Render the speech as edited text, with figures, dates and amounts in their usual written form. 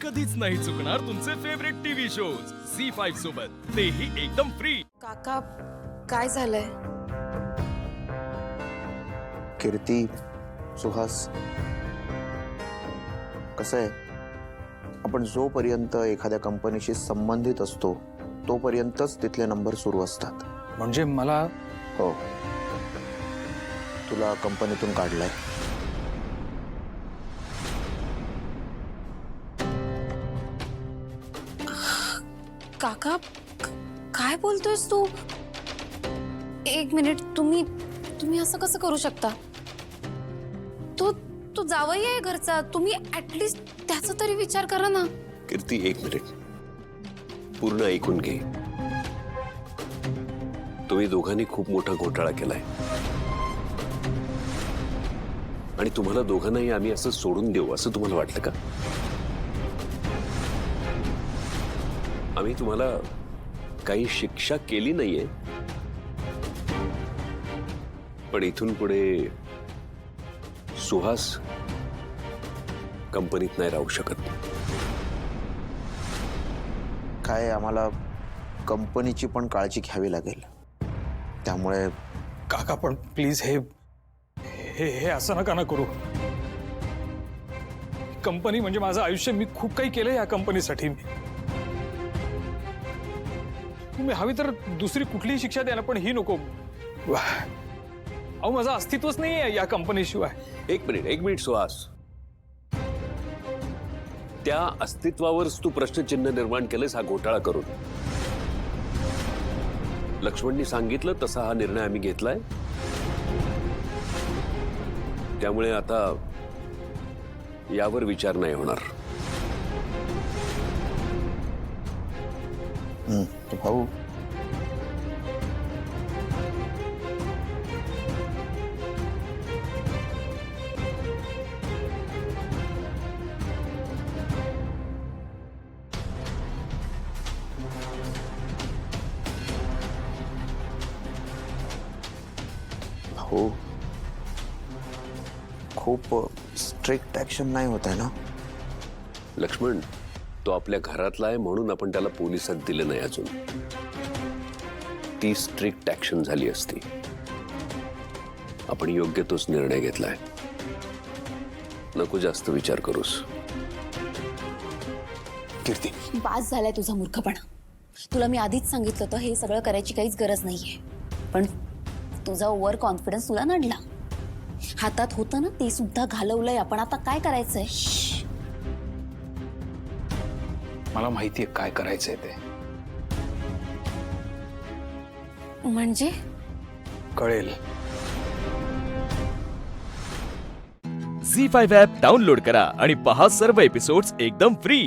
कधीच नाही चुकणार तुमचे फेवरेट टीव्ही शोज झी5 सोबत, तेही एकदम फ्री। काका काय झालंय? कीर्ती, सुहास, कसं आहे, आपण जोपर्यंत एखाद्या कंपनीशी संबंधित असतो तोपर्यंतच तिथले नंबर सुरू असतात। म्हणजे मला हो, तुला कंपनीतून काढलंय। काका काय बोलतोयस तू? एक मिनिट, तुम्ही असं कसं करू शकता? तो जावई आहे घरचा, तुम्ही ऍटलीस्ट त्याचा तरी विचार करा ना। कीर्ती, एक मिनिट, पूर्ण ऐकून घे। तुम्ही दोघांनी खूप मोठा घोटाळा केलाय आणि तुम्हाला दोघांनाही आम्ही असं सोडून देऊ असं तुम्हाला वाटलं का? आम्ही तुम्हाला काही शिक्षा केली नाहीये, पण इथून पुढे सुहास कंपनीत नाही राहू शकत। काय, आम्हाला कंपनीची पण काळजी घ्यावी लागेल, त्यामुळे काका पण प्लीज हे हे हे असं नका ना करू। कंपनी म्हणजे माझं आयुष्य, मी खूप काही केलं या कंपनीसाठी। तुम्ही हवी तर दुसरी कुठलीही शिक्षा द्या ना, पण ही नको। अहो, माझं अस्तित्वच नाही आहे या कंपनीशिवाय। एक मिनिट सुहास, त्या अस्तित्वावरच तू प्रश्नचिन्ह निर्माण केलंस हा घोटाळा करून। लक्ष्मणनी सांगितलं तसा हा निर्णय आम्ही घेतलाय, त्यामुळे आता यावर विचार नाही होणार। भाऊ, भाऊ, खूप स्ट्रिक्ट ऍक्शन नाही होत आहे ना? लक्ष्मण, तो आपल्या घरातला आहे म्हणून आपण त्याला पोलिसात दिले नाही अजून। ती स्ट्रिक्ट ऍक्शन झाली असती। आपण योग्य तोच निर्णय घेतलाय, नको जास्त विचार करूस। कीर्ती, बास झालाय तुझा मूर्खपणा। तुला मी आधीच सांगितलं होतं हे सगळं करायची काहीच गरज नाहीये, पण तुझा ओव्हर कॉन्फिडन्स तुला नडला। हातात होतं ना ते सुद्धा घालवलंय आपण, आता काय करायचंय? मला माहितीये काय करायचंय ते। म्हणजे कळेल। झी5 ॲप डाउनलोड करा आणि पहा सर्व एपिसोड्स एकदम फ्री।